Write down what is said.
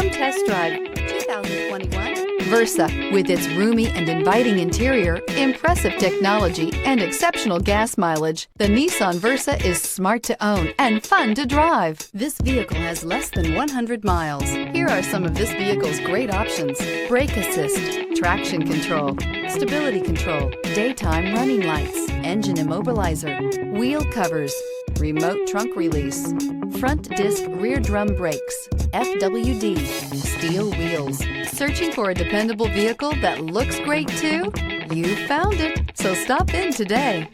Come test drive 2021 Versa. With its roomy and inviting interior, impressive technology, and exceptional gas mileage, the Nissan Versa is smart to own and fun to drive. This vehicle has less than 100 miles. Here are some of this vehicle's great options: brake assist, traction control, stability control, daytime running lights, engine immobilizer, wheel covers, remote trunk release, front disc rear drum brakes, FWD, steel wheels. Searching for a dependable vehicle that looks great too? You found it, so stop in today.